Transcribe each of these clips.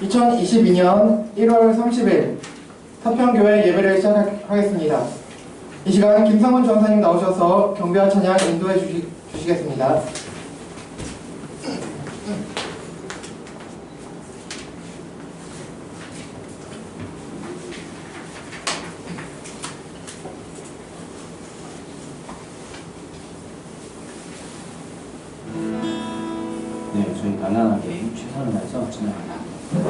2022년 1월 30일 서평교회 예배를 시작하겠습니다. 이 시간 김상훈 전사님 나오셔서 경배와 찬양 인도해 주시겠습니다. 네, 저희 간단하게 최선을 다해서 진행하겠습니다. 주의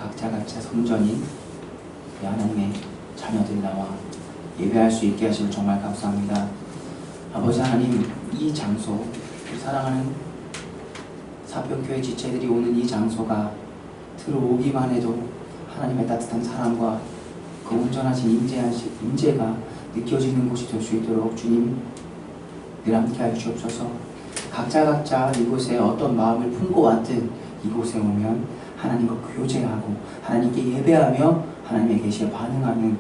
각자 성전인 하나님의 자녀들이 나와 예배할 수 있게 하심을 정말 감사합니다. 아버지 하나님, 이 장소, 우리 사랑하는 사평교회 지체들이 오는 이 장소가 들어오기만 해도 하나님의 따뜻한 사랑과 그 온전하신 임재가 느껴지는 곳이 될 수 있도록 주님 늘 함께하여 주옵소서. 각자 이곳에 어떤 마음을 품고 왔든 이곳에 오면 하나님과 교제하고 하나님께 예배하며 하나님의 계시에 반응하는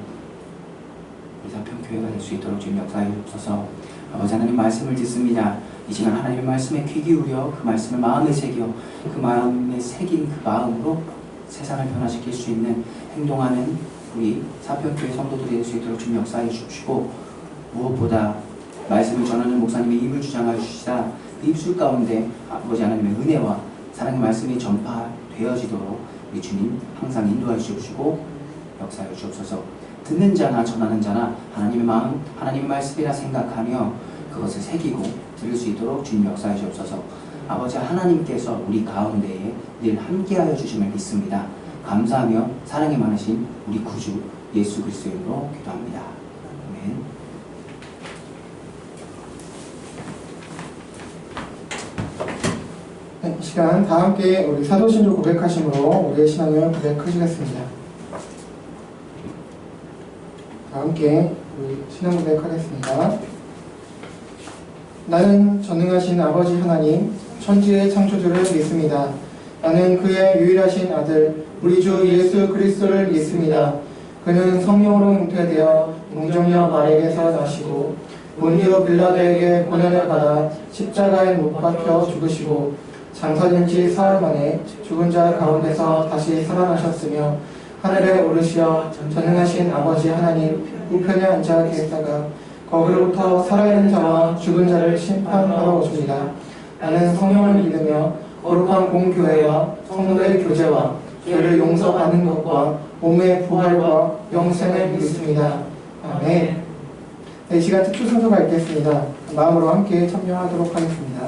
우리 사평교회가 될 수 있도록 주님 역사해 주옵소서. 아버지 하나님, 말씀을 듣습니다. 이 시간 하나님의 말씀에 귀 기울여 그 말씀을 마음에 새겨 그 마음에 새긴 그 마음으로 세상을 변화시킬 수 있는 행동하는 우리 사평교회 성도들이 될 수 있도록 주님 역사해 주시고, 무엇보다 말씀을 전하는 목사님의 입을 주장하여 주시다 그 입술 가운데 아버지 하나님의 은혜와 사랑의 말씀이 전파되어지도록 우리 주님 항상 인도하여 주시고 역사하여 주옵소서. 듣는 자나 전하는 자나 하나님의 마음, 하나님의 말씀이라 생각하며 그것을 새기고 들을 수 있도록 주님 역사하여 주옵소서. 아버지 하나님께서 우리 가운데에 늘 함께하여 주심을 믿습니다. 감사하며 사랑이 많으신 우리 구주 예수 그리스도의 이름으로 기도합니다. 아멘. 네, 이 시간 다 함께 우리 사도신조 고백하심으로 우리의 신앙을 고백하시겠습니다. 다 함께 우리 신앙 고백하겠습니다. 나는 전능하신 아버지 하나님, 천지의 창조주를 믿습니다. 나는 그의 유일하신 아들 우리 주 예수 그리스도를 믿습니다. 그는 성령으로 잉태되어 동정녀 마리에게서 나시고 본디오 빌라도에게 고난을 받아 십자가에 못 박혀 죽으시고 장사된 지 사흘 만에 죽은 자 가운데서 다시 살아나셨으며 하늘에 오르시어 전능하신 아버지 하나님 우편에 앉아 계시다가 거기로부터 살아있는 자와 죽은 자를 심판하러 오십니다. 나는 성령을 믿으며 거룩한 공교회와 성도의 교제와 죄를 용서받는 것과 몸의 부활과 영생을 믿습니다. 아멘. 네, 이 시간 특수 순서가 있겠습니다. 마음으로 함께 참여하도록 하겠습니다.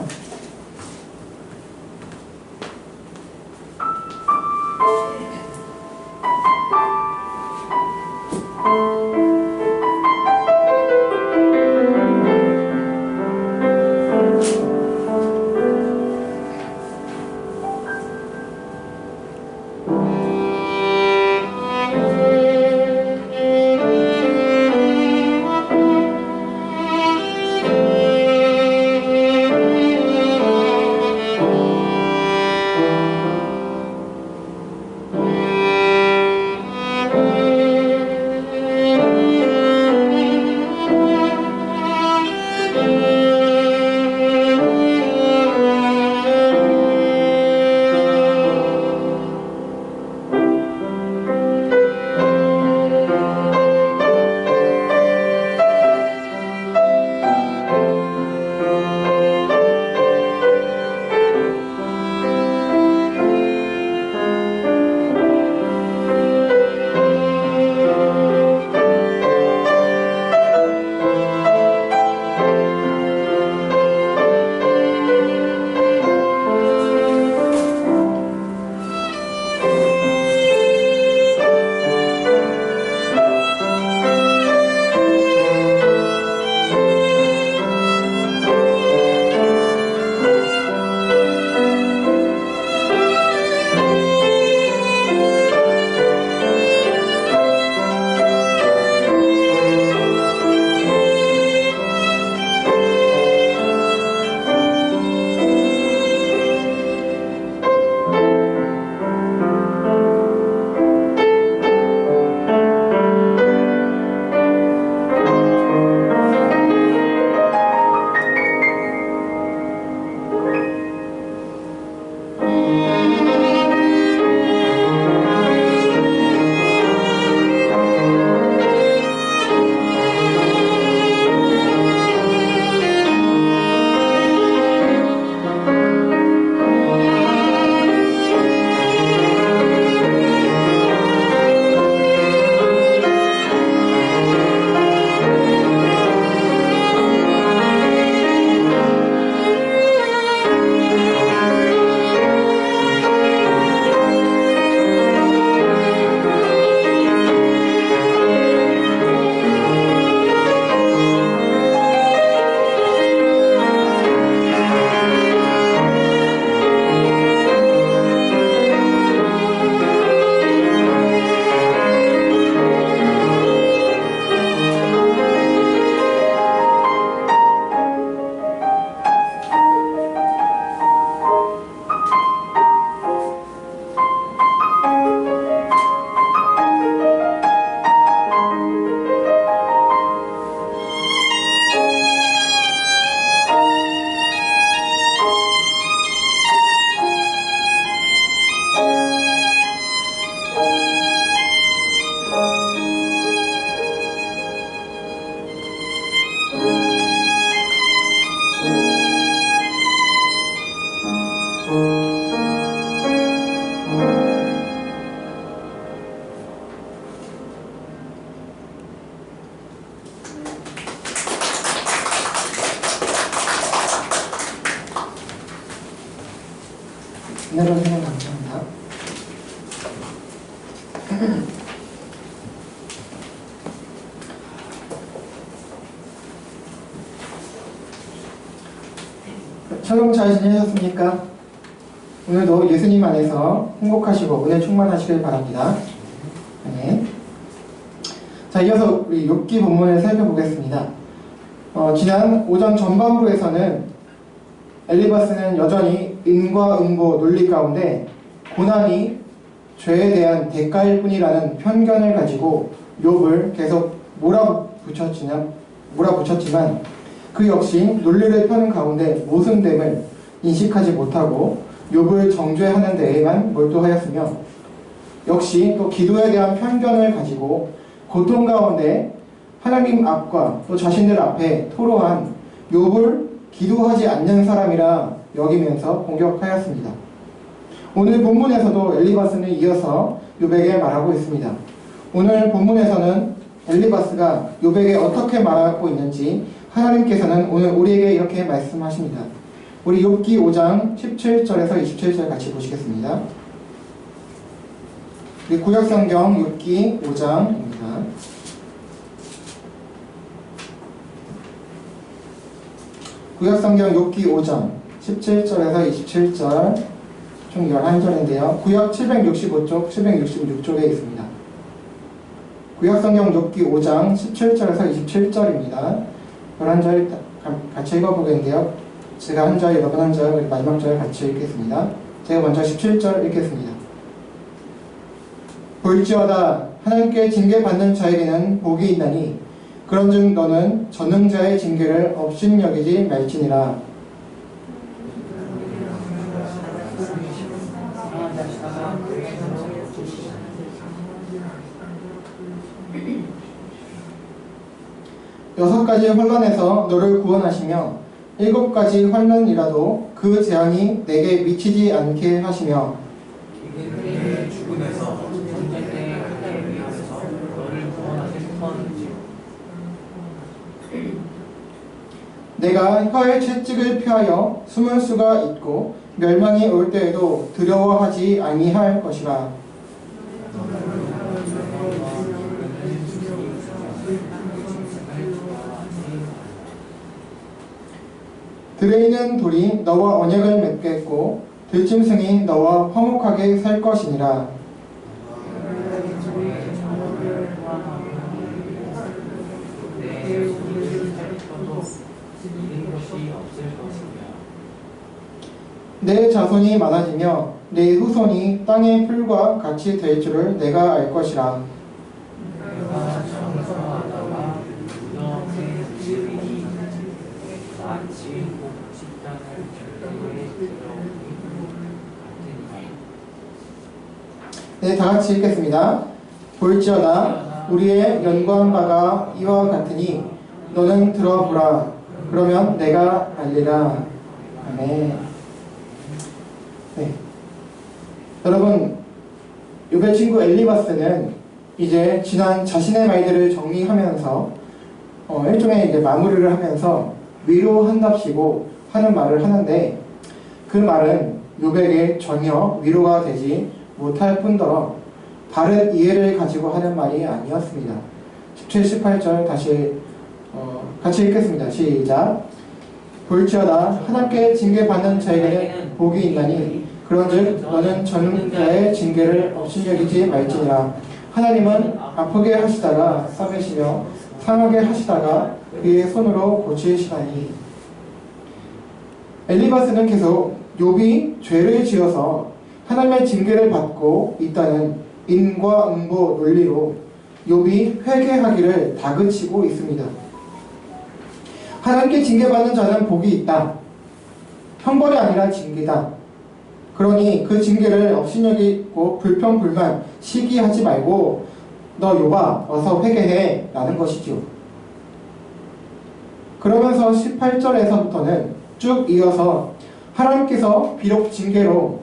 샬롬 잘 지내셨습니까? 오늘도 예수님 안에서 행복하시고 은혜 충만하시길 바랍니다. 네. 자, 이어서 우리 욥기 본문을 살펴보겠습니다. 지난 오전 전반부에서는 엘리바스는 여전히 인과 응보 논리 가운데 고난이 죄에 대한 대가일 뿐이라는 편견을 가지고 욥을 계속 몰아붙였지만 그 역시 논리를 펴는 가운데 모순됨을 인식하지 못하고 욥을 정죄하는 데에만 몰두하였으며, 역시 또 기도에 대한 편견을 가지고 고통 가운데 하나님 앞과 또 자신들 앞에 토로한 욥을 기도하지 않는 사람이라 여기면서 공격하였습니다. 오늘 본문에서도 엘리바스는 이어서 욥에게 말하고 있습니다. 오늘 본문에서는 엘리바스가 욥에게 어떻게 말하고 있는지 하나님께서는 오늘 우리에게 이렇게 말씀하십니다. 우리 욥기 5장 17절에서 27절 같이 보시겠습니다. 우리 구약성경 욥기 5장입니다. 구약성경 욥기 5장 17절에서 27절 총 11절인데요. 구약 765쪽, 766쪽에 있습니다. 구약성경 욥기 5장 17절에서 27절입니다. 11절 같이 읽어보겠는데요. 제가 한 절, 여러분 한 절, 마지막 절 같이 읽겠습니다. 제가 먼저 17절 읽겠습니다. 볼지어다 하나님께 징계받는 자에게는 복이 있나니 그런즉 너는 전능자의 징계를 업신여기지 말지니라. 여섯 가지 환난에서 너를 구원하시며 일곱 가지 환난이라도 그 재앙이 내게 미치지 않게 하시며 죽음에서 전쟁 때에 하나님 위하여서 너를 구원하실 터인지 내가 혀의 채찍을 피하여 숨을 수가 있고 멸망이 올 때에도 두려워하지 아니할 것이라. 들에 있는 돌이 너와 언약을 맺겠고 들짐승이 너와 화목하게 살 것이니라. 내 자손이 많아지며 내 후손이 땅의 풀과 같이 될 줄을 내가 알 것이라. 내가 정성하다가 너의 질이 마치 복식당을 들에 네, 다 같이 읽겠습니다. 볼지어다 우리의 연구한 바가 이와 같으니 너는 들어보라. 그러면 내가 알리라. 아멘. 네. 여러분, 욥의 친구 엘리바스는 이제 지난 자신의 말들을 정리하면서 일종의 이제 마무리를 하면서 위로한답시고 하는 말을 하는데, 그 말은 욥에게 전혀 위로가 되지 못할 뿐더러 바른 이해를 가지고 하는 말이 아니었습니다. 17, 18절 다시 같이 읽겠습니다. 시작. 볼지어다 하나님께 징계받는 자에게는 복이 있나니 그런즉 너는 전능자의 징계를 업신여기지 말지니라. 하나님은 아프게 하시다가 싸매시며 상하게 하시다가 그의 손으로 고치시나니. 엘리바스는 계속 욥이 죄를 지어서 하나님의 징계를 받고 있다는 인과응보 논리로 욥이 회개하기를 다그치고 있습니다. 하나님께 징계받는 자는 복이 있다. 형벌이 아니라 징계다. 그러니 그 징계를 업신여기고 불평불만 시기하지 말고 너 욥아 어서 회개해 라는 것이죠. 그러면서 18절에서부터는 쭉 이어서 하나님께서 비록 징계로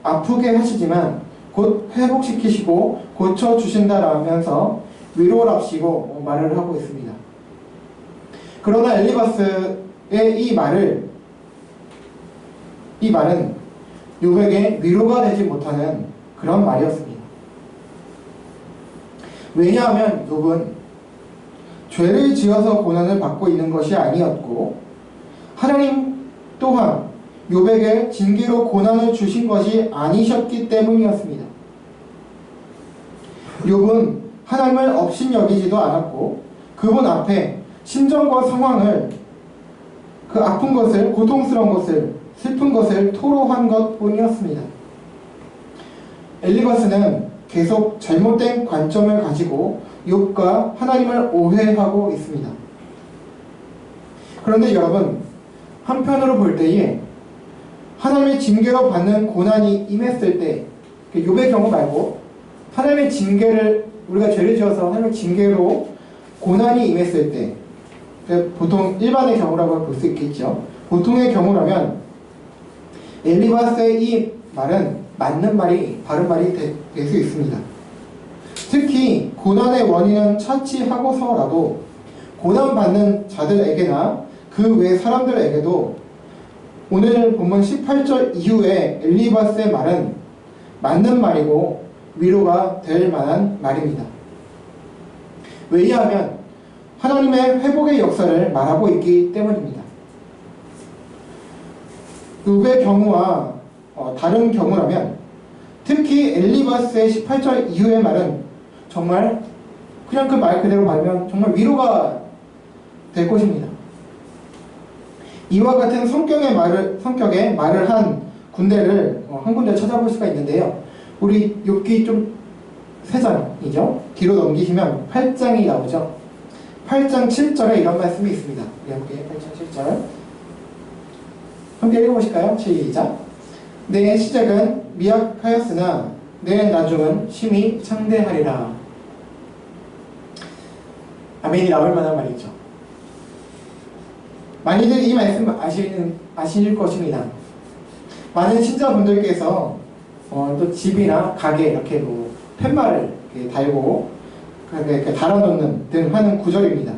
아프게 하시지만 곧 회복시키시고 고쳐주신다라면서 위로랍시고 말을 하고 있습니다. 그러나 엘리바스의 이 말은 욥에게 위로가 되지 못하는 그런 말이었습니다. 왜냐하면 욥은 죄를 지어서 고난을 받고 있는 것이 아니었고 하나님 또한 욥에게 징계로 고난을 주신 것이 아니셨기 때문이었습니다. 욥은 하나님을 업신여기지도 않았고 그분 앞에 심정과 상황을, 그 아픈 것을, 고통스러운 것을, 슬픈 것을 토로한 것뿐이었습니다. 엘리바스는 계속 잘못된 관점을 가지고 욥과 하나님을 오해하고 있습니다. 그런데 여러분, 한편으로 볼 때에 하나님의 징계로 받는 고난이 임했을 때, 욥의 경우 말고 하나님의 징계를, 우리가 죄를 지어서 하나님의 징계로 고난이 임했을 때, 보통 일반의 경우라고 볼 수 있겠죠. 보통의 경우라면 엘리바스의 이 말은 맞는 말이, 바른 말이 될 수 있습니다. 특히 고난의 원인은 차치하고서라도 고난받는 자들에게나 그 외 사람들에게도 오늘 본문 18절 이후에 엘리바스의 말은 맞는 말이고 위로가 될 만한 말입니다. 왜냐하면 하나님의 회복의 역사를 말하고 있기 때문입니다. 욥의 경우와 다른 경우라면 특히 엘리바스의 18절 이후의 말은 정말 그냥 그 말 그대로 받으면 정말 위로가 될 것입니다. 이와 같은 성격의 말을 한 군데를 한 군데 찾아볼 수가 있는데요. 우리 욥기 좀 3장이죠. 뒤로 넘기시면 8장이 나오죠. 8장 7절에 이런 말씀이 있습니다. 우리 함께 8장 7절 함께 읽어보실까요? 시작. 내 시작은 미약하였으나 내 나중은 심히 창대하리라. 아멘이 나올 만한 말이죠. 많이들 이 말씀 아실 것입니다. 많은 신자분들께서 또 집이나 가게 이렇게 뭐 팻말을 이렇게 달고 이렇게 달아놓는 등 하는 구절입니다.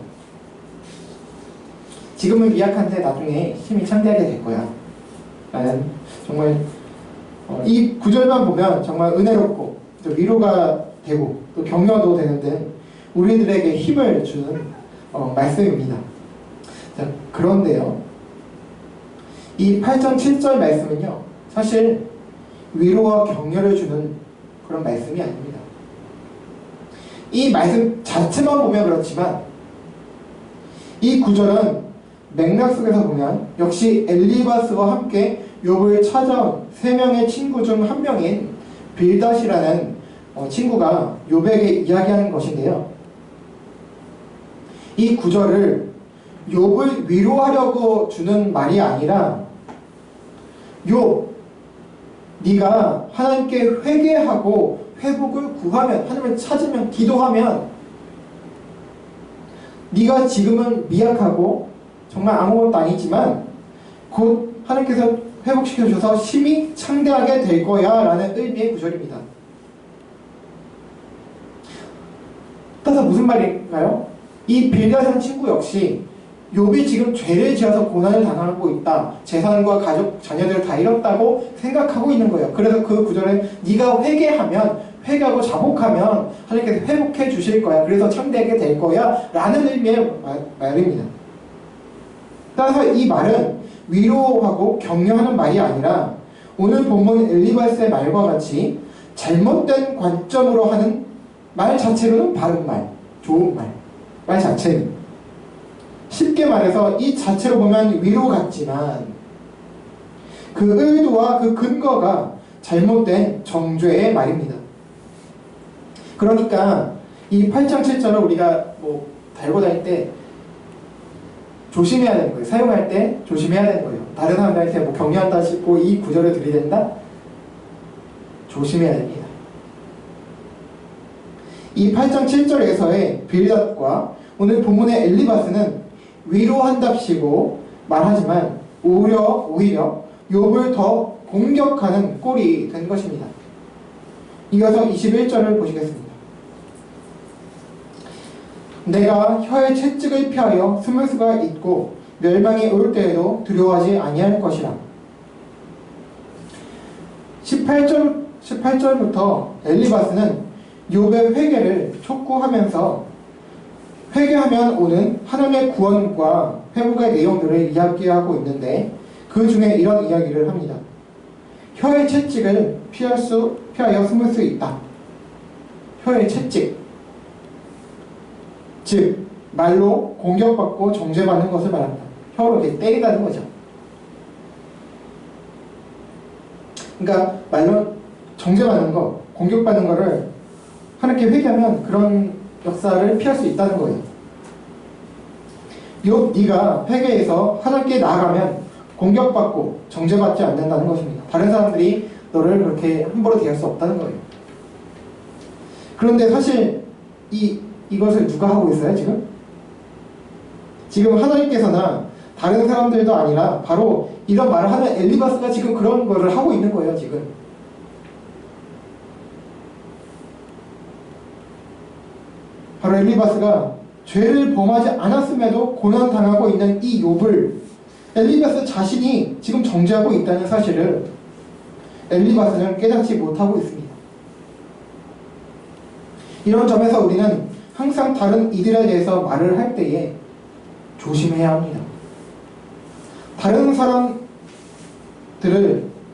지금은 미약한데 나중에 힘이 창대하게 될 거야 라는, 정말 이 구절만 보면 정말 은혜롭고 또 위로가 되고 또 격려도 되는 등 우리들에게 힘을 주는 말씀입니다. 자, 그런데요, 이 8장 7절 말씀은요 사실 위로와 격려를 주는 그런 말씀이 아닙니다. 이 말씀 자체만 보면 그렇지만 이 구절은 맥락 속에서 보면 역시 엘리바스와 함께 욥을 찾아온 3명의 친구 중 한 명인 빌닷이라는 친구가 욥에게 이야기하는 것인데요. 이 구절을 욥을 위로하려고 주는 말이 아니라 욥, 네가 하나님께 회개하고 회복을 구하면, 하나님을 찾으면, 기도하면 네가 지금은 미약하고 정말 아무것도 아니지만 곧 하나님께서 회복시켜 주셔서 심히 창대하게 될 거야 라는 의미의 구절입니다. 따라서 무슨 말인가요? 이 빌닷한 친구 역시 욥이 지금 죄를 지어서 고난을 당하고 있다, 재산과 가족, 자녀들을 다 잃었다고 생각하고 있는 거예요. 그래서 그 구절에 네가 회개하고 자복하면 하나님께서 회복해 주실 거야, 그래서 창대하게 될 거야 라는 의미의 말입니다. 따라서 이 말은 위로하고 격려하는 말이 아니라 오늘 본문 엘리바스의 말과 같이 잘못된 관점으로 하는 말 자체로는 바른 말, 좋은 말 자체입니다. 쉽게 말해서 이 자체로 보면 위로 같지만 그 의도와 그 근거가 잘못된 정죄의 말입니다. 그러니까 이 8장 7절을 우리가 뭐 달고 다닐 때 조심해야 되는 거예요. 사용할 때 조심해야 되는 거예요. 다른 사람들한테 뭐 격려한다 싶고 이 구절을 들이댄다? 조심해야 됩니다. 이 8장 7절에서의 빌닷과 오늘 본문의 엘리바스는 위로한답시고 말하지만 오히려 욥을 더 공격하는 꼴이 된 것입니다. 이어서 21절을 보시겠습니다. 내가 혀의 채찍을 피하여 숨을 수가 있고 멸망이 올 때에도 두려워하지 아니할 것이라. 18절부터 엘리바스는 욥의 회개를 촉구하면서 회개하면 오는 하나님의 구원과 회복의 내용들을 이야기하고 있는데 그 중에 이런 이야기를 합니다. 혀의 채찍을 피하여 숨을 수 있다. 혀의 채찍, 즉 말로 공격받고 정죄받는 것을 말한다. 혀로 이렇게 때린다는 거죠. 그러니까 말로 정죄받는 거, 공격받는 거를 하나님께 회개하면 그런 역사를 피할 수 있다는 거예요. 네가 회개해서 하나님께 나아가면 공격받고 정죄받지 않는다는 것입니다. 다른 사람들이 너를 그렇게 함부로 대할 수 없다는 거예요. 그런데 사실 이것을 누가 하고 있어요, 지금? 지금 하나님께서나 다른 사람들도 아니라 바로 이런 말을 하는 엘리바스가 지금 그런 거를 하고 있는 거예요, 지금. 바로 엘리바스가 죄를 범하지 않았음에도 고난당하고 있는 이 욥을 엘리바스 자신이 지금 정죄하고 있다는 사실을 엘리바스는 깨닫지 못하고 있습니다. 이런 점에서 우리는 항상 다른 이들에 대해서 말을 할 때에 조심해야 합니다. 다른 사람들을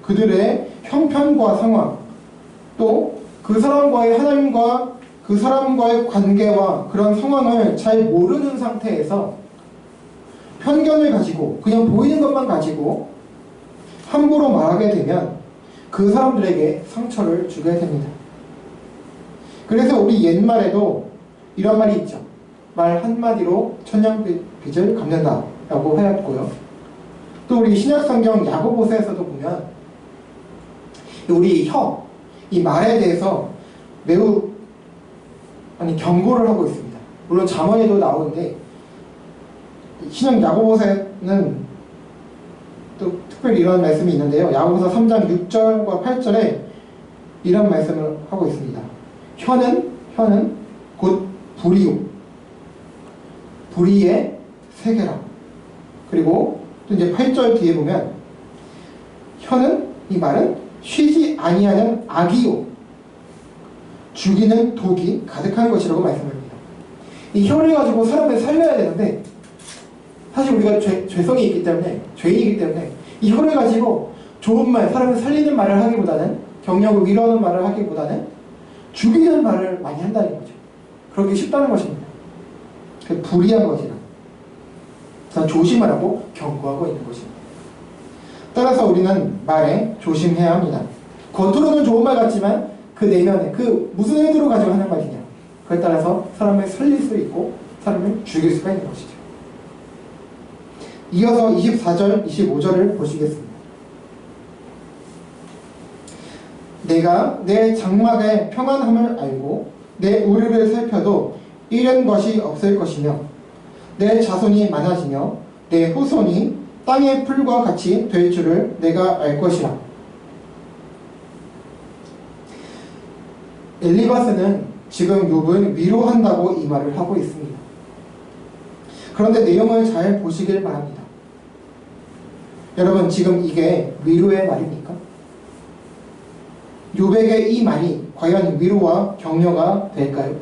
그들의 형편과 상황, 또 그 사람과의 하나님과 그 사람과의 관계와 그런 상황을 잘 모르는 상태에서 편견을 가지고 그냥 보이는 것만 가지고 함부로 말하게 되면 그 사람들에게 상처를 주게 됩니다. 그래서 우리 옛말에도 이런 말이 있죠. 말 한마디로 천냥빚을 갚는다 라고 하였고요. 또 우리 신약성경 야고보서에서도 보면 우리 혀, 이 말에 대해서 매우 경고를 하고 있습니다. 물론 잠언에도 나오는데 신약 야고보서에는 또 특별히 이런 말씀이 있는데요. 야고보서 3장 6절과 8절에 이런 말씀을 하고 있습니다. 혀는 곧 불이요 불의의 세계라. 그리고 또 이제 8절 뒤에 보면 혀는, 이 말은 쉬지 아니하는 악이요 죽이는 독이 가득한 것이라고 말씀합니다. 이 혀를 가지고 사람을 살려야 되는데 사실 우리가 죄성이 있기 때문에, 죄인이기 때문에 이 혀를 가지고 좋은 말, 사람을 살리는 말을 하기보다는, 경력을 위로하는 말을 하기보다는 죽이는 말을 많이 한다는 거죠. 그렇게 쉽다는 것입니다. 그 불의한 것이라. 그래서 조심하라고 경고하고 있는 것입니다. 따라서 우리는 말에 조심해야 합니다. 겉으로는 좋은 말 같지만 그 내면에 그 무슨 의도로 가지고 하는 말이냐, 그에 따라서 사람을 살릴 수 있고 사람을 죽일 수가 있는 것이죠. 이어서 24절, 25절을 보시겠습니다. 내가 내 장막의 평안함을 알고 내 우리를 살펴도 잃은 것이 없을 것이며 내 자손이 많아지며 내 후손이 땅의 풀과 같이 될 줄을 내가 알 것이라. 엘리바스는 지금 욥을 위로한다고 이 말을 하고 있습니다. 그런데 내용을 잘 보시길 바랍니다. 여러분, 지금 이게 위로의 말입니까? 욥에게 이 말이 과연 위로와 격려가 될까요?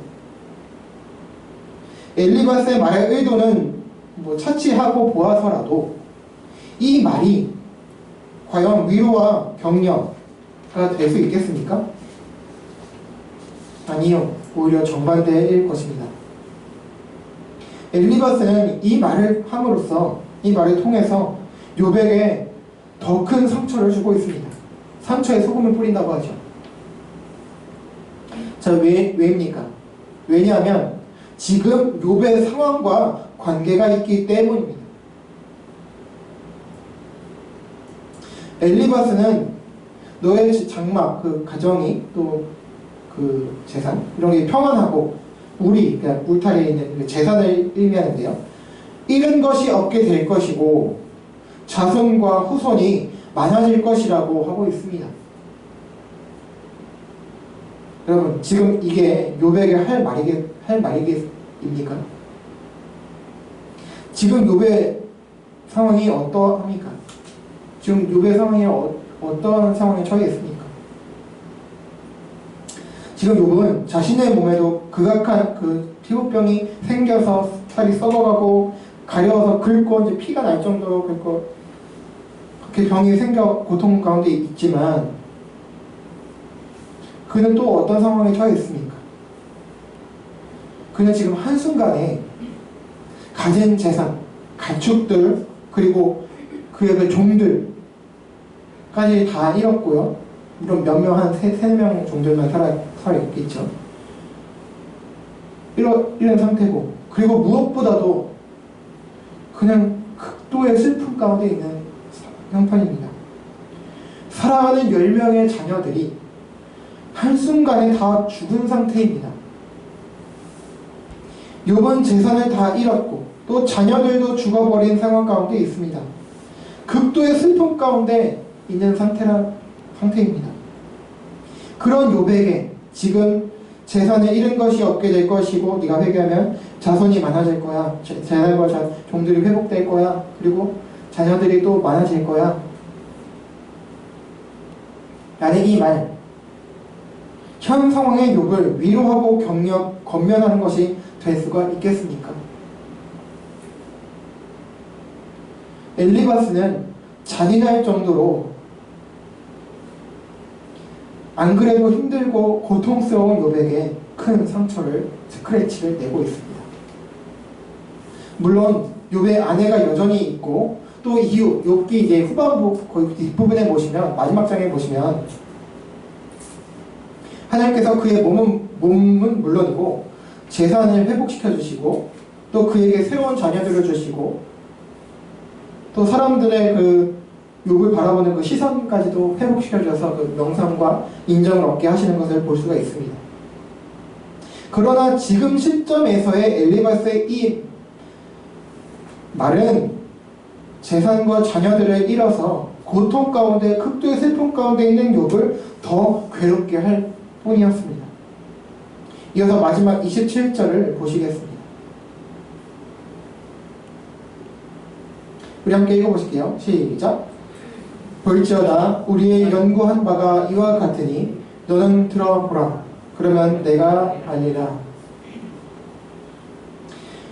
엘리바스의 말의 의도는 차치하고 보아서라도 이 말이 과연 위로와 격려가 될 수 있겠습니까? 아니요. 오히려 정반대일 것입니다. 엘리바스는 이 말을 함으로써, 이 말을 통해서 욥에게 더 큰 상처를 주고 있습니다. 상처에 소금을 뿌린다고 하죠. 자, 왜입니까? 왜냐하면 지금 욥의 상황과 관계가 있기 때문입니다. 엘리바스는 너의 장막, 그 가정이, 또 그 재산, 이런 게 평안하고 그러니까 울타리에 있는 재산을 의미하는데요. 잃은 것이 없게 될 것이고 자손과 후손이 많아질 것이라고 하고 있습니다. 여러분, 지금 이게 욥에게 할 말이겠습니까? 지금 욥의 상황이 어떠합니까? 지금 욥의 상황이 어떤 상황에 처해 있습니까? 지금 욥은 자신의 몸에도 극악한 그 피부병이 생겨서 살이 썩어가고 가려워서 긁고 이제 피가 날 정도로 긁고 그렇게 병이 생겨 고통 가운데 있지만 그는 또 어떤 상황에 처해 있습니까? 그는 지금 한순간에 가진 재산, 가축들, 그리고 그의 그 종들까지 다 잃었고요. 물론 몇 명, 한 3명 정도만 살아있겠죠. 이런 상태고, 그리고 무엇보다도 그냥 극도의 슬픔 가운데 있는 형편입니다. 사랑하는 10명의 자녀들이 한순간에 다 죽은 상태입니다. 욥은 재산을 다 잃었고 또 자녀들도 죽어버린 상황 가운데 있습니다. 극도의 슬픔 가운데 있는 상태입니다. 그런 욥에게 지금 재산을 잃은 것이 없게 될 것이고 네가 회개하면 자손이 많아질 거야. 재산과 종들이 회복될 거야. 그리고 자녀들이 또 많아질 거야. 라는 이 말, 현 상황의 욥을 위로하고 권면하는 것이 될 수가 있겠습니까? 엘리바스는 잔인할 정도로 안 그래도 힘들고 고통스러운 욥에게 큰 상처를, 스크래치를 내고 있습니다. 물론 욥의 아내가 여전히 있고 또 이후 욥기 이제 후반부 거의 뒷부분에 보시면, 마지막 장에 보시면 하나님께서 그의 몸은 물론이고 재산을 회복시켜 주시고 또 그에게 새로운 자녀들을 주시고 또 사람들의 그 욥을 바라보는 그 시선까지도 회복시켜 줘서 그 명상과 인정을 얻게 하시는 것을 볼 수가 있습니다. 그러나 지금 시점에서의 엘리바스의 이 말은 재산과 자녀들을 잃어서 고통 가운데, 극도의 슬픔 가운데 있는 욥을 더 괴롭게 할 뿐이었습니다. 이어서 마지막 27절을 보시겠습니다. 우리 함께 읽어보실게요. 시작. 볼지어다 우리의 연구한 바가 이와 같으니 너는 들어보라. 그러면 내가 알리라.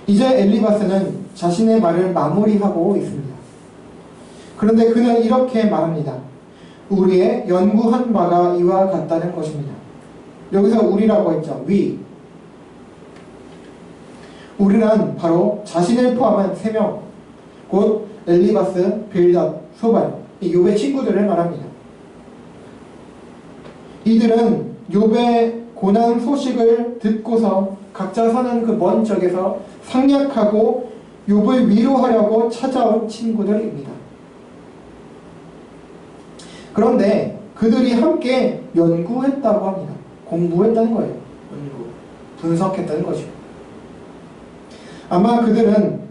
이제 엘리바스는 자신의 말을 마무리하고 있습니다. 그런데 그는 이렇게 말합니다. 우리의 연구한 바가 이와 같다는 것입니다. 여기서 우리라고 했죠. we. 우리란 바로 자신을 포함한 3명, 곧 엘리바스, 빌닷, 소발, 이 욥의 친구들을 말합니다. 이들은 욥의 고난 소식을 듣고서 각자 사는 그 먼 쪽에서 상략하고 욥을 위로하려고 찾아온 친구들입니다. 그런데 그들이 함께 연구했다고 합니다. 공부했다는 거예요. 분석했다는 것이고. 아마 그들은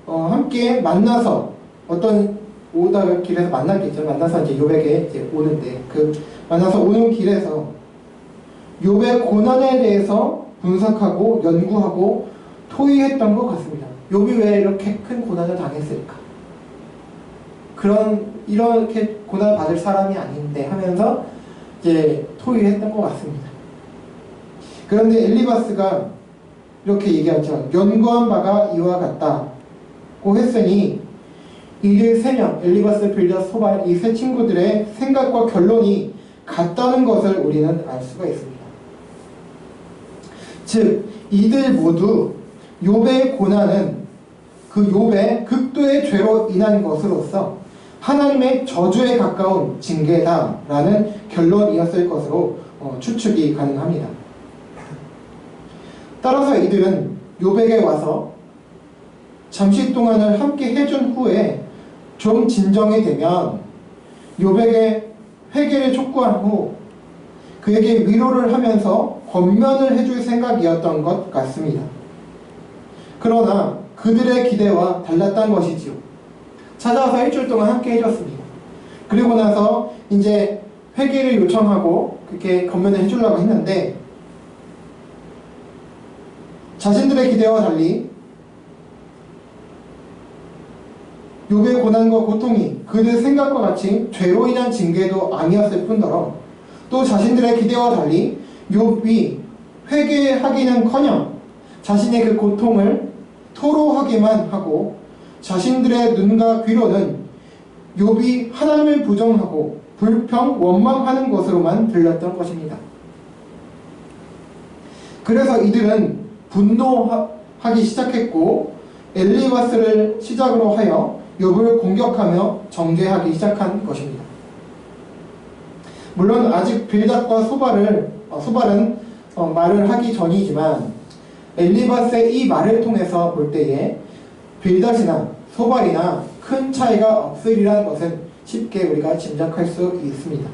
함께 만나서 어떤 오다가 길에서 만났겠죠. 만나서 이제 욥에게 이제 오는데 그 만나서 오는 길에서 욥의 고난에 대해서 분석하고 연구하고 토의했던 것 같습니다. 욥이 왜 이렇게 큰 고난을 당했을까? 이렇게 고난을 받을 사람이 아닌데 하면서 이제 토의했던 것 같습니다. 그런데 엘리바스가 이렇게 얘기하죠. 연구한 바가 이와 같다고 했으니 이들 3명, 엘리바스, 빌닷, 소발, 이 3 친구들의 생각과 결론이 같다는 것을 우리는 알 수가 있습니다. 즉 이들 모두 욥의 고난은 그 욥의 극도의 죄로 인한 것으로서 하나님의 저주에 가까운 징계다라는 결론이었을 것으로 추측이 가능합니다. 따라서 이들은 욥에게 와서 잠시 동안을 함께 해준 후에 좀 진정이 되면 욥에게 회개를 촉구한 후 그에게 위로를 하면서 권면을 해줄 생각이었던 것 같습니다. 그러나 그들의 기대와 달랐던 것이지요. 찾아와서 일주일 동안 함께 해줬습니다. 그리고 나서 이제 회개를 요청하고 그렇게 권면을 해주려고 했는데 자신들의 기대와 달리 욥의 고난과 고통이 그들 생각과 같이 죄로 인한 징계도 아니었을 뿐더러 또 자신들의 기대와 달리 욥이 회개하기는커녕 자신의 그 고통을 토로하기만 하고 자신들의 눈과 귀로는 욥이 하나님을 부정하고 불평 원망하는 것으로만 들렸던 것입니다. 그래서 이들은 분노하기 시작했고 엘리바스를 시작으로 하여 욥을 공격하며 정죄하기 시작한 것입니다. 물론 아직 빌닷과 소발은 말을 하기 전이지만 엘리바스의 이 말을 통해서 볼 때에 빌닷이나 소발이나 큰 차이가 없으리라는 것은 쉽게 우리가 짐작할 수 있습니다.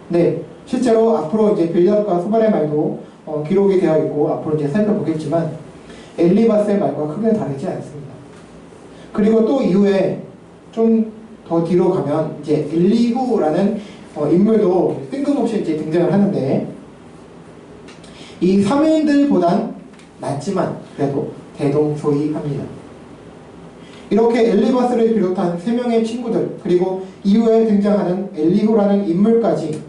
네, 실제로 앞으로 이제 빌닷과 소발의 말도 기록이 되어 있고 앞으로 이제 살펴보겠지만 엘리바스의 말과 크게 다르지 않습니다. 그리고 또 이후에 좀 더 뒤로 가면 이제 엘리후라는 인물도 뜬금없이 이제 등장을 하는데 이 사명들보단 낫지만 그래도 대동소이합니다. 이렇게 엘리바스를 비롯한 3명의 친구들 그리고 이후에 등장하는 엘리후라는 인물까지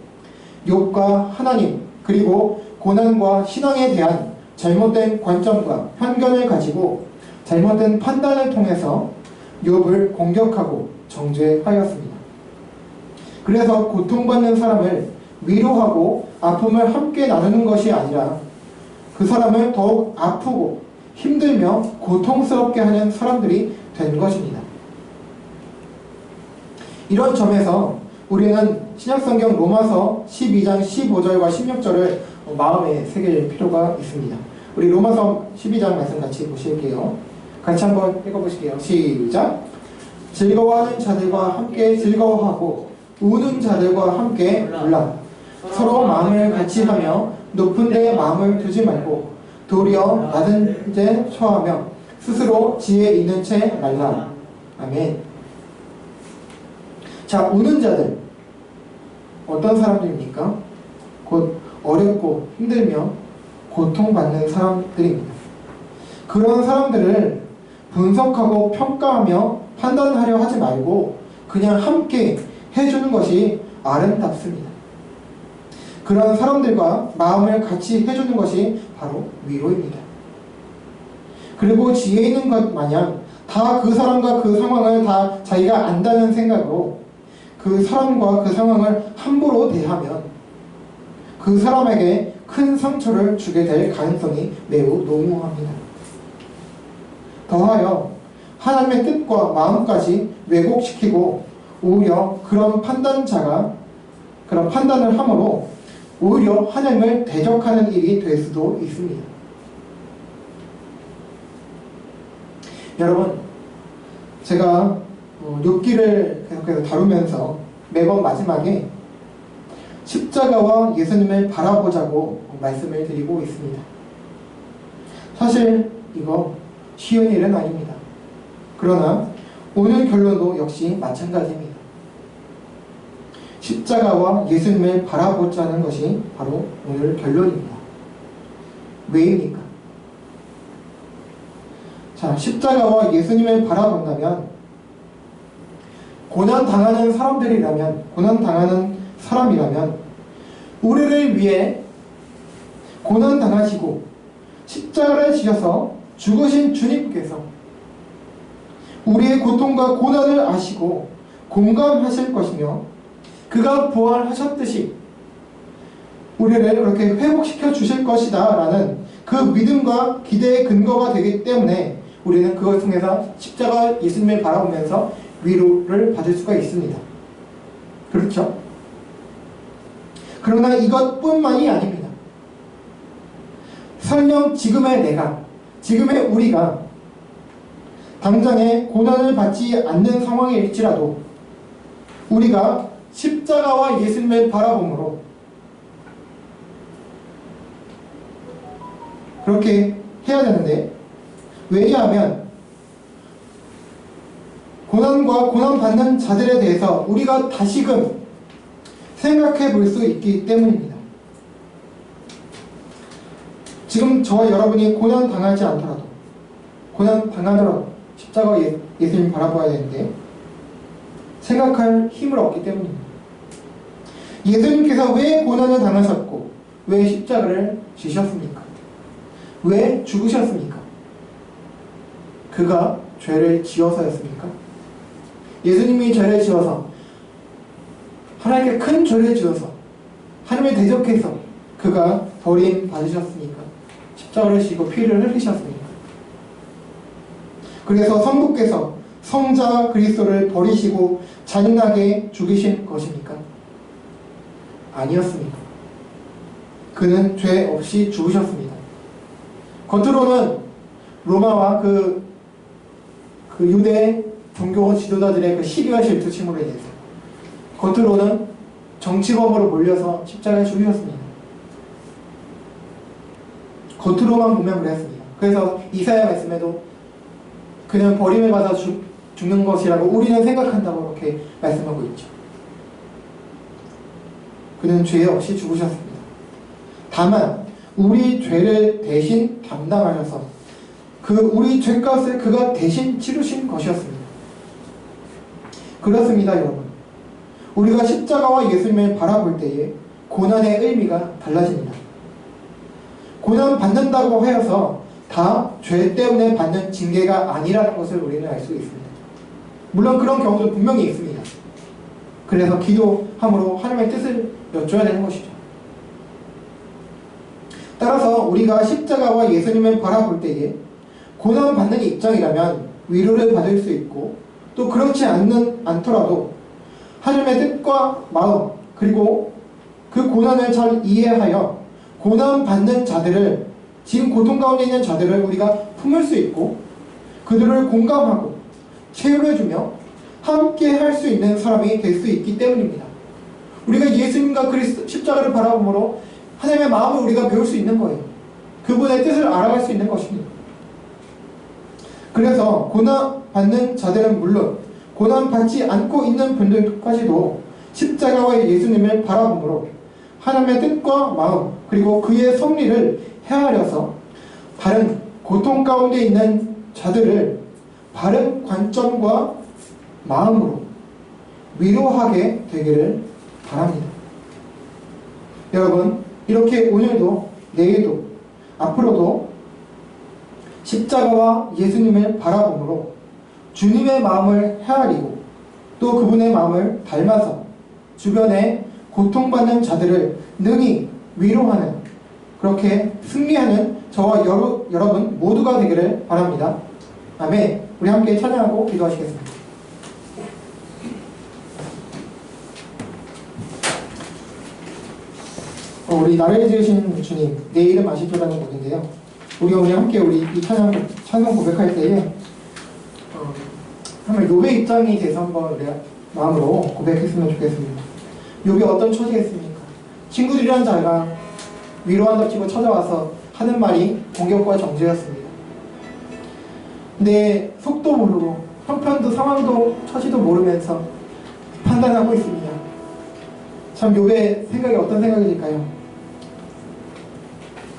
욥과 하나님 그리고 고난과 신앙에 대한 잘못된 관점과 편견을 가지고 잘못된 판단을 통해서 욥을 공격하고 정죄하였습니다. 그래서 고통받는 사람을 위로하고 아픔을 함께 나누는 것이 아니라 그 사람을 더욱 아프고 힘들며 고통스럽게 하는 사람들이 된 것입니다. 이런 점에서 우리는 신약성경 로마서 12장 15절과 16절을 마음에 새길 필요가 있습니다. 우리 로마서 12장 말씀 같이 보실게요. 같이 한번 읽어보실게요. 시작! 즐거워하는 자들과 함께 즐거워하고 우는 자들과 함께 울라. 서로 마음을 같이 하며 높은 데에 마음을 두지 말고 도리어 낮은 데 처하며 스스로 지혜 있는 채 말라. 아멘. 자, 우는 자들 어떤 사람들입니까? 곧 어렵고 힘들며 고통받는 사람들입니다. 그런 사람들을 분석하고 평가하며 판단하려 하지 말고 그냥 함께 해주는 것이 아름답습니다. 그런 사람들과 마음을 같이 해주는 것이 바로 위로입니다. 그리고 지혜 있는 것 마냥 다 그 사람과 그 상황을 다 자기가 안다는 생각으로 그 사람과 그 상황을 함부로 대하면 그 사람에게 큰 상처를 주게 될 가능성이 매우 농후합니다. 더하여 하나님의 뜻과 마음까지 왜곡시키고 오히려 그런 판단을 함으로 오히려 하나님을 대적하는 일이 될 수도 있습니다. 여러분, 제가 욥기를 계속해서 다루면서 매번 마지막에 십자가와 예수님을 바라보자고 말씀을 드리고 있습니다. 사실 이거 쉬운 일은 아닙니다. 그러나 오늘 결론도 역시 마찬가지입니다. 십자가와 예수님을 바라보자는 것이 바로 오늘 결론입니다. 왜입니까? 자, 십자가와 예수님을 바라본다면 고난당하는 사람이라면 우리를 위해 고난당하시고 십자가를 지셔서 죽으신 주님께서 우리의 고통과 고난을 아시고 공감하실 것이며 그가 부활하셨듯이 우리를 그렇게 회복시켜 주실 것이다 라는 그 믿음과 기대의 근거가 되기 때문에 우리는 그걸 통해서 십자가 예수님을 바라보면서 위로를 받을 수가 있습니다. 그렇죠? 그러나 이것뿐만이 아닙니다. 설령 지금의 우리가 당장에 고난을 받지 않는 상황일지라도 우리가 십자가와 예수님을 바라봄으로 그렇게 해야 되는데, 왜냐하면 고난과 고난받는 자들에 대해서 우리가 다시금 생각해 볼 수 있기 때문입니다. 지금 저와 여러분이 고난당하지 않더라도, 고난당하더라도 십자가 예수님 바라봐야 되는데 생각할 힘을 얻기 때문입니다. 예수님께서 왜 고난을 당하셨고 왜 십자가를 지셨습니까? 왜 죽으셨습니까? 그가 죄를 지어서였습니까? 예수님이 죄를 지어서, 하나님께 큰 죄를 지어서 하나님을 대적해서 그가 버림받으셨습니까? 십자가를 지고 피를 흘리셨습니까? 그래서 성부께서 성자 그리스도를 버리시고 잔인하게 죽이신 것입니까? 아니었습니다. 그는 죄 없이 죽으셨습니다. 겉으로는 로마와 그 유대 종교 지도자들의 그 시기와 질투심으로 인해서 겉으로는 정치범으로 몰려서 십자가에 죽으셨습니다. 겉으로만 보면 그랬습니다. 그래서 이사야 말씀에도 그는 버림을 받아 죽는 것이라고 우리는 생각한다고 이렇게 말씀하고 있죠. 그는 죄 없이 죽으셨습니다. 다만 우리 죄를 대신 담당하셔서 우리 죄값을 그가 대신 치르신 것이었습니다. 그렇습니다, 여러분. 우리가 십자가와 예수님을 바라볼 때에 고난의 의미가 달라집니다. 고난 받는다고 하여서 다 죄 때문에 받는 징계가 아니라는 것을 우리는 알 수 있습니다. 물론 그런 경우도 분명히 있습니다. 그래서 기도함으로 하나님의 뜻을 여쭤야 되는 것이죠. 따라서 우리가 십자가와 예수님을 바라볼 때에 고난받는 입장이라면 위로를 받을 수 있고, 또 그렇지 않더라도 하나님의 뜻과 마음, 그리고 그 고난을 잘 이해하여 고난받는 자들을, 지금 고통 가운데 있는 자들을 우리가 품을 수 있고 그들을 공감하고 체험해주며 함께 할 수 있는 사람이 될 수 있기 때문입니다. 우리가 예수님과 십자가를 바라보므로 하나님의 마음을 우리가 배울 수 있는 거예요. 그분의 뜻을 알아갈 수 있는 것입니다. 그래서 고난받는 자들은 물론 고난받지 않고 있는 분들까지도 십자가와 예수님을 바라보므로 하나님의 뜻과 마음, 그리고 그의 섭리를 헤아려서 다른 고통 가운데 있는 자들을 바른 관점과 마음으로 위로하게 되기를 바랍니다. 여러분, 이렇게 오늘도 내일도 앞으로도 십자가와 예수님을 바라보므로 주님의 마음을 헤아리고 또 그분의 마음을 닮아서 주변에 고통받는 자들을 능히 위로하는, 그렇게 승리하는 저와 여러분 모두가 되기를 바랍니다. 아멘. 우리 함께 찬양하고 기도하시겠습니다. 우리 나를 지으신 주님, 내 이름 아시죠라는 곡인데요. 우리가 오늘 함께 이 찬송 고백할 때에 한번 욥의 입장이 돼서 한번 우리 마음으로 고백했으면 좋겠습니다. 욥이 어떤 처지겠습니까? 친구들이란 자가 위로한답시고 찾아와서 하는 말이 공격과 정죄였습니다. 근데 속도 모르고 형편도 상황도 처지도 모르면서 판단하고 있습니다. 참 욥의 생각이 어떤 생각일까요?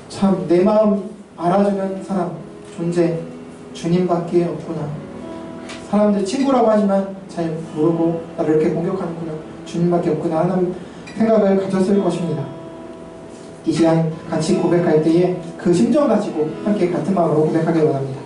참 내 마음 알아주는 사람, 존재, 주님밖에 없구나. 사람들 친구라고 하지만 잘 모르고 나를 이렇게 공격하는구나. 주님밖에 없구나 하는 생각을 가졌을 것입니다. 이 시간 같이 고백할 때에 그 심정 가지고 함께 같은 마음으로 고백하길 원합니다.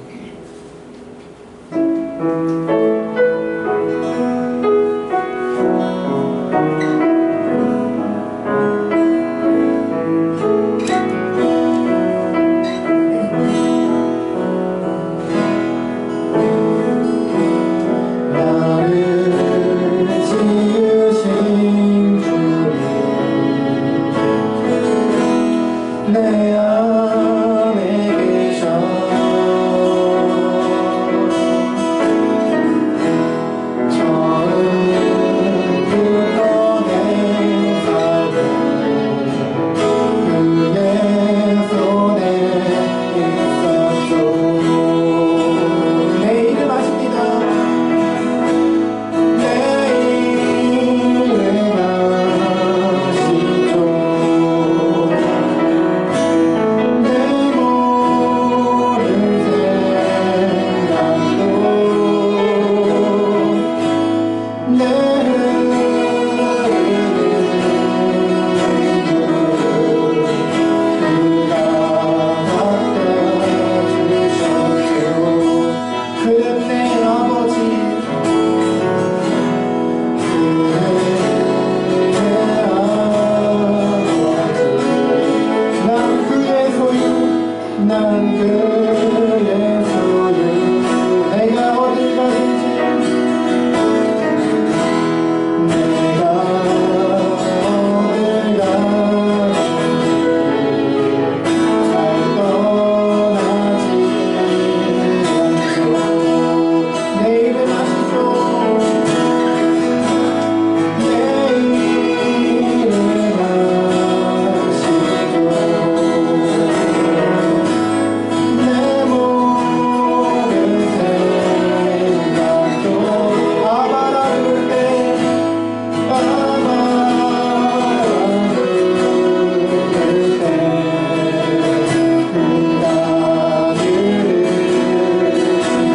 내 난 그 예수를 내가 어딜 가든지 내가 어딜 가든지 잘 떠나지 않고 내 이름 아시죠? 내 이름 아시죠? 내 모든 생각도 아바라 부를 때 아바라 부를 때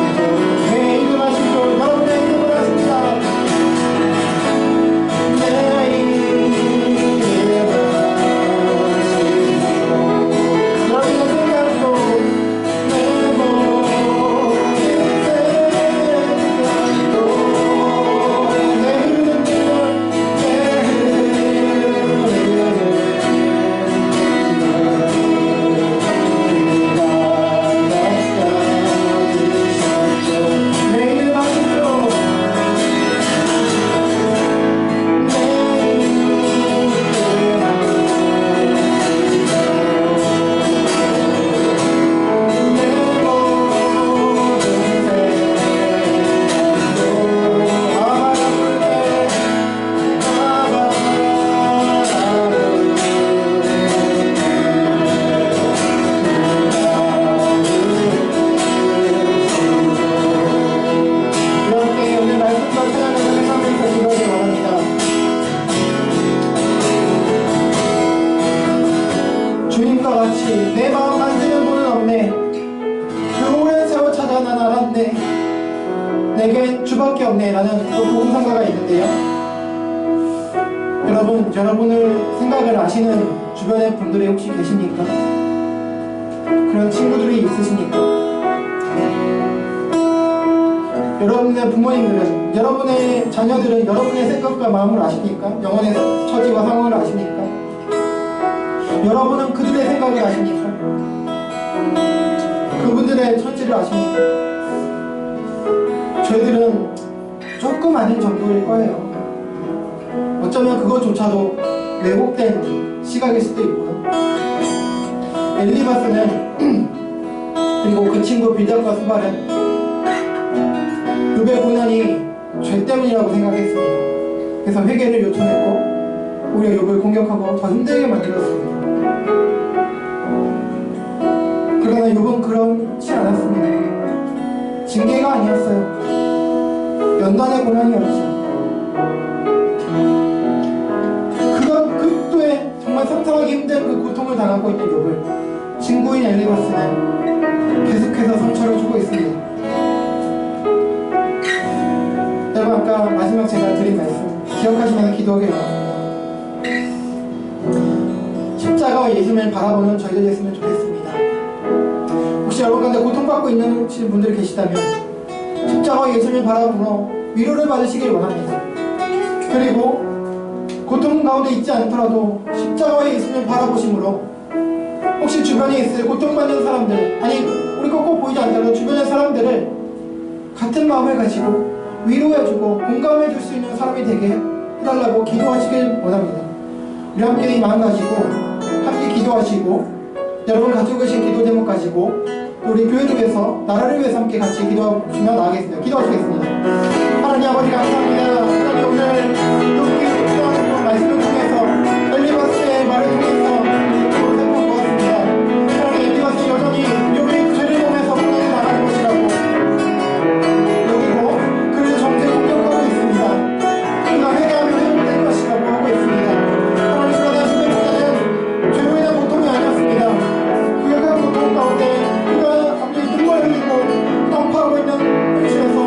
내 이름 아시죠? 여러분의 이름을 아십니다. 내 이름 아시죠? 여러분의 생각도 내 모든 생각도 내 흐르는 길을 내 이름 아시죠? 이렇게 오늘 말씀과 찬양을 생각하면서 기도하기 원합니다. 주님과 같이 내 마음 만지는 분은 없네. 그 오랜 세월 찾아 난 알았네. 내겐 주밖에 없네. 라는 또 복음상가가 있는데요. 여러분, 여러분을 생각을 아시는 주변의 분들이 혹시 계십니까? 그런 친구들이 있으십니까? 여러분의 부모님들은, 여러분의 자녀들은 여러분의 생각과 마음을 아십니까? 영혼의 처지와 상황을 아십니까? 여러분은 그들의 생각을 아십니까? 그분들의 처지를 아십니까? 저희들은 조금 아닌 정도일 거예요. 어쩌면 그것조차도 왜곡된 시각일 수도 있고요. 엘리바스는 그리고 그 친구 빌닷과 수발은 욥의 고난이 죄 때문이라고 생각했습니다. 그래서 회개를 요청했고 오히려 욥을 공격하고 더 힘들게 만들었습니다. 그러나 욥은 그렇지 않았습니다. 징계가 아니었어요. 연단의 고난이었죠. 그건 극도의 정말 상상하기 힘든 그 고통을 당하고 있는 욥을 친구인 엘리바스는 계속해서 상처를 주고 있습니다. 여러분, 아까 마지막 제가 드린 말씀 기억하시면서 기도하게 바랍니다. 십자가와 예수님을 바라보는 저희들 됐으면 좋겠습니다. 혹시 여러분 가운데 고통받고 있는 분들이 계시다면 십자가와 예수님을 바라보며 위로를 받으시길 원합니다. 그리고 고통 가운데 있지 않더라도 십자가와 예수님을 바라보심으로 혹시 주변에 있을 고통받는 사람들, 아니 우리 꼭 보이지 않더라도 주변의 사람들을 같은 마음을 가지고 위로해주고 공감해줄 수 있는 사람이 되게 해달라고 기도하시길 원합니다. 우리 함께 이 마음 가지고 함께 기도하시고 여러분 가지고 계신 기도 제목 가지고 우리 교회를 위해서 나라를 위해서 함께 같이 기도하시며 나가겠습니다. 기도하시겠습니다. 하나님 아버지 감사합니다. 하나님 오늘 이렇게 기도하는 말씀을 통해서 엘리바스의 말을 통해서 살펴보았습니다. 하나님 엘리바스 여전히 욥이 죄를 범해서 고난에 나가는 것이라고 여기고 그를 정죄 공격하고 있습니다. 그가 회개하면 회복될 것이라고 하고 있습니다. 하나님 그러나 지금까지는 죄로 인한 고통이 아니었습니다. 그의 그 고통 가운데 그가 갑자기 눈물 흘리고 아파하고 있는 현실에서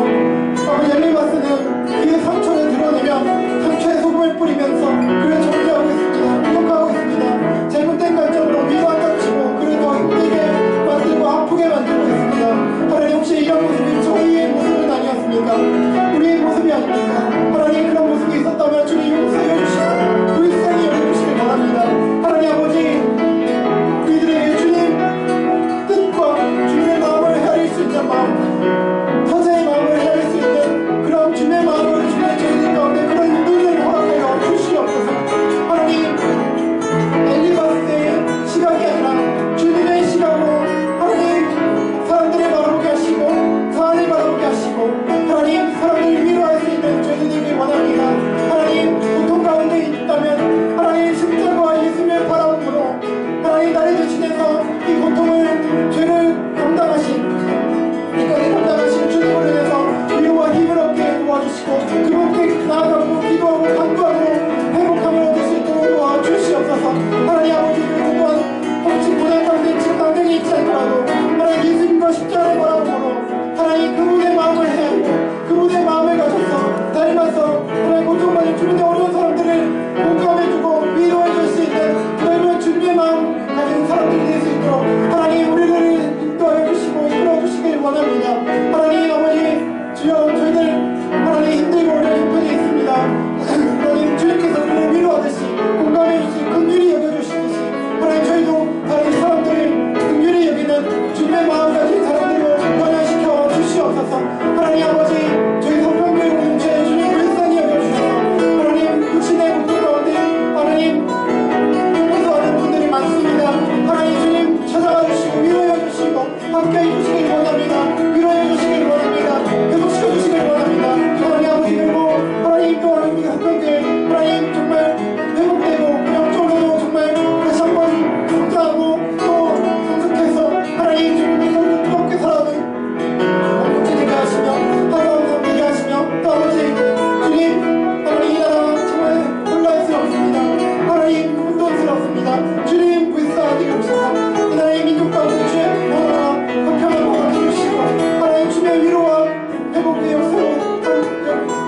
아버지 엘리바스는 그의 상처를 드러내며 상처에 소금을 뿌리면서 그를 일어나서 하나님 고통받는 주변의 어려운 사람들을 공감해주고 위로해줄 수 있는 그런 주님의 마음 가진 사람들이 될 수 있도록 하나님 우리를 인도하여 주시고 이끌어 주시길 원합니다. 하나님 아버지 주여 저희들 하나님 힘들고 어려운 편이 있습니다. 하나님 주님께서 우리를 위로하듯이 공감해주시 긍휼히 여겨주시듯이 하나님 저희도 다른 사람들을 긍휼히 여기는 주님의 마음 가진 사람들을 변화시켜 주시옵소서. 하나님 아버지 저희 성평교회 공동체 주님 불쌍히 여겨주셔서 하나님 육신의 고통 가운데 하나님 고통하는 분들이 많습니다. 하나님 주님 찾아가 주시고 위로해 주시고 함께해 주시길 원합니다. 위로해 주시길 원합니다. 회복시켜 주시길 원합니다. 하나님 아버지 그리고 하나님 또 하나님 성평교회 하나님 정말 회복되고 영적으로 정말 다시 한번 성장하고 또 성숙해서 하나님 주님께서 뜨겁게 살아가는 되게 하시며 하나님 함께 하시며 또 아버지 주님 하나님 이 나라 정말 혼란스럽습니다. 하나님 혼돈스럽습니다. 주님 불쌍하게 여기셔서 이 나라의 민족 가운데 주의 평화와 화평을 허락해 주시고 하나님 주의 위로와 회복의 역사로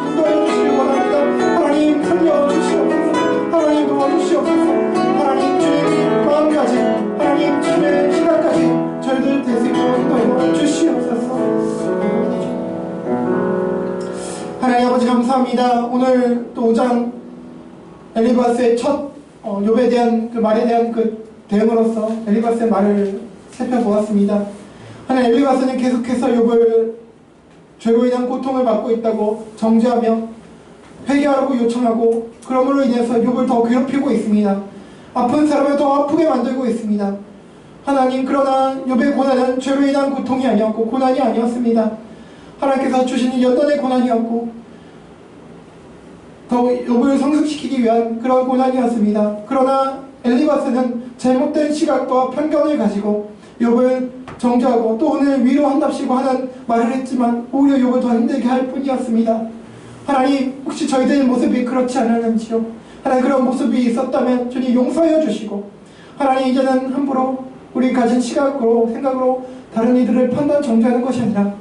인도해 주시길 원합니다. 하나님 살려주시옵소서. 하나님 도와주시옵소서. 하나님 주님 마음까지 하나님 주의 시간까지 저희들 될 수 있도록 인도해 주시옵소서. 하나님 아버지 감사합니다. 오늘 또 5장 엘리바스의 첫 욥에 대한 그 말에 대한 그 대응으로서 엘리바스의 말을 살펴보았습니다. 하나님 엘리바스는 계속해서 욥을 죄로 인한 고통을 받고 있다고 정죄하며 회개하라고 요청하고 그러므로 인해서 욥을 더 괴롭히고 있습니다. 아픈 사람을 더 아프게 만들고 있습니다. 하나님 그러나 욥의 고난은 죄로 인한 고통이 아니었고 고난이 아니었습니다. 하나님께서 주시는 연단의 고난이었고 더 욥을 성숙시키기 위한 그런 고난이었습니다. 그러나 엘리바스는 잘못된 시각과 편견을 가지고 욥을 정죄하고 또 오늘 위로한답시고 하는 말을 했지만 오히려 욥을 더 힘들게 할 뿐이었습니다. 하나님 혹시 저희들의 모습이 그렇지 않았는지요? 하나님 그런 모습이 있었다면 주님 용서해 주시고 하나님 이제는 함부로 우리 가진 시각으로 생각으로 다른 이들을 판단 정죄하는 것이 아니라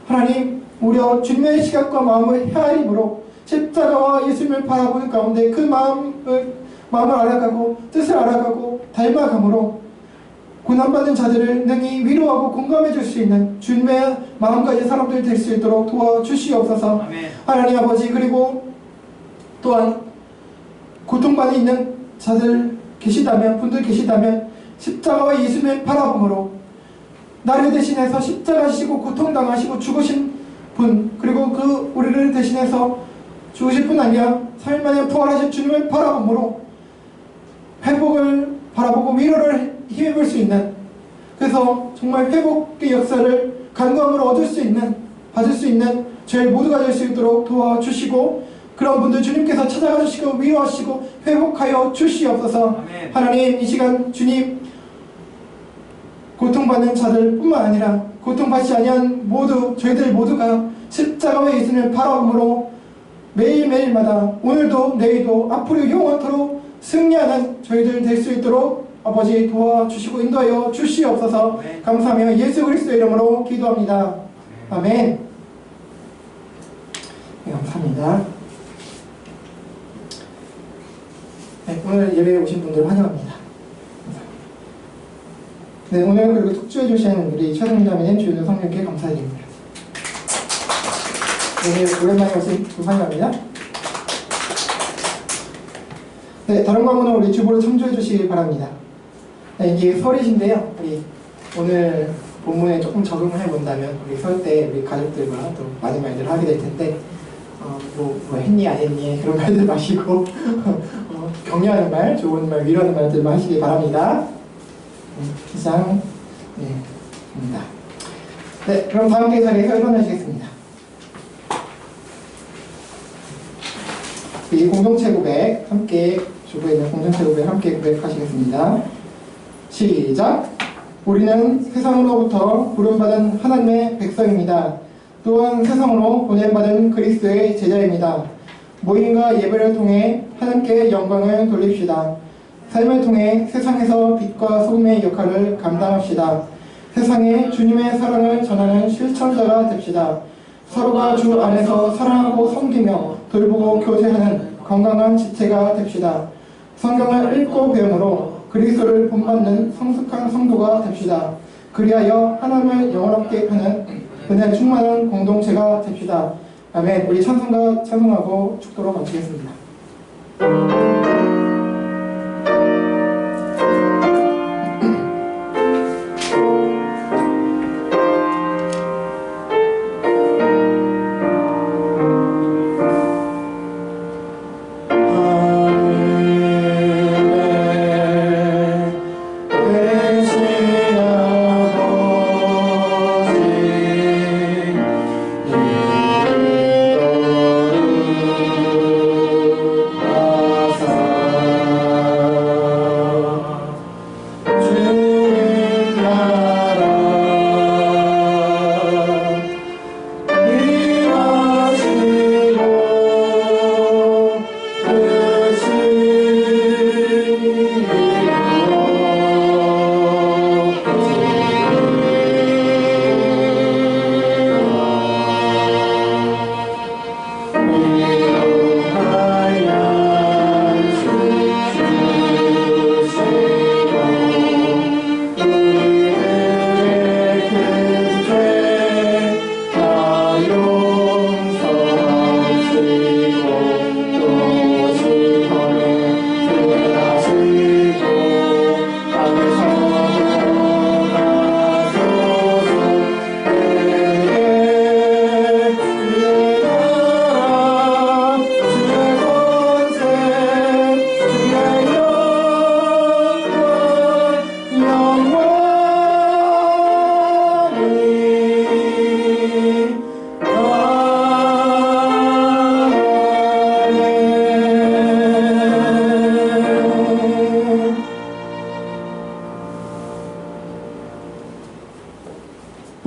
하나님 오히려 주님의 시각과 마음을 헤아림으로 십자가와 예수님을 바라보는 가운데 그 마음을 알아가고 뜻을 알아가고 닮아감으로 고난받는 자들을 능히 위로하고 공감해 줄 수 있는 주님의 마음 가진 사람들 될 수 있도록 도와주시옵소서. 아멘. 하나님 아버지 그리고 또한 고통받는 있는 자들 계시다면 분들 계시다면 십자가와 예수님의 바라봄으로 나를 대신해서 십자가 지시고 고통당하시고 죽으신 분 그리고 그 우리를 대신해서 죽으실 뿐 아니라 3일 만에 부활하신 주님을 바라봄으로 회복을 바라보고 위로를 힘입을 수 있는 그래서 정말 회복의 역사를 간구함으로 얻을 수 있는 받을 수 있는 저희 모두가 될 수 있도록 도와주시고 그런 분들 주님께서 찾아가 주시고 위로하시고 회복하여 주시옵소서. 아멘. 하나님 이 시간 주님 고통받는 자들 뿐만 아니라 고통받지 아니한 모두 저희들 모두가 십자가와 예수님을 바라봄으로 매일매일마다 오늘도 내일도 앞으로 영원토록 승리하는 저희들 될 수 있도록 아버지 도와주시고 인도하여 주시옵소서. 아멘. 감사하며 예수 그리스도의 이름으로 기도합니다. 아멘. 네, 감사합니다. 네, 오늘 예배에 오신 분들 환영합니다. 네, 오늘 그리고 특주해 주신 우리 최성자매님 주윤 성령께 감사드립니다. 네, 오랜만에 오신 분 환영합니다. 네, 다른 과목은 우리 주보로 참조해 주시기 바랍니다. 네, 이게 설이신데요. 우리 오늘 본문에 조금 적응을 해본다면 우리 설 때 우리 가족들과 또 많은 말들을 하게 될 텐데 뭐 했니 안 했니 그런 말들 마시고 격려하는 말, 좋은 말, 위로하는 말들만 하시기 바랍니다. 이상 입니다. 네, 그럼 다음 대사에서 일어나시겠습니다. 이 공동체 고백 함께 주부에 있는 공동체 고백 함께 고백하시겠습니다. 시작. 우리는 세상으로부터 부름받은 하나님의 백성입니다. 또한 세상으로 보냄받은 그리스도의 제자입니다. 모임과 예배를 통해 하나님께 영광을 돌립시다. 삶을 통해 세상에서 빛과 소금의 역할을 감당합시다. 세상에 주님의 사랑을 전하는 실천자가 됩시다. 서로가 주 안에서 사랑하고 섬기며 돌보고 교제하는 건강한 지체가 됩시다. 성경을 읽고 배움으로 그리스도를 본받는 성숙한 성도가 됩시다. 그리하여 하나님을 영원롭게 하는 은혜 충만한 공동체가 됩시다. 아멘. 우리 찬송가 찬송하고 축도로 마치겠습니다.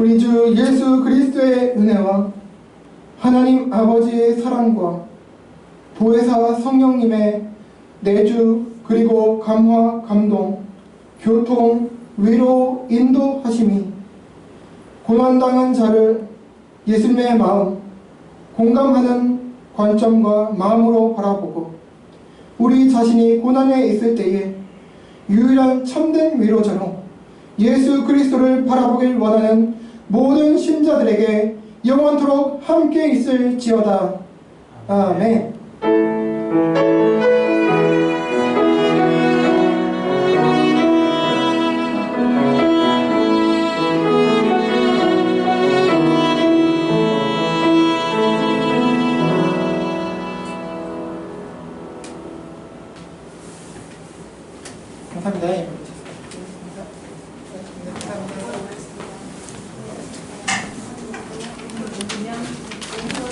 우리 주 예수 그리스도의 은혜와 하나님 아버지의 사랑과 보혜사 성령님의 내주 그리고 감화 감동 교통 위로 인도하심이 고난당한 자를 예수님의 마음 공감하는 관점과 마음으로 바라보고 우리 자신이 고난에 있을 때에 유일한 참된 위로자로 예수 그리스도를 바라보길 원하는 모든 신자들에게 영원토록 함께 있을지어다. 아멘. 감사합니다.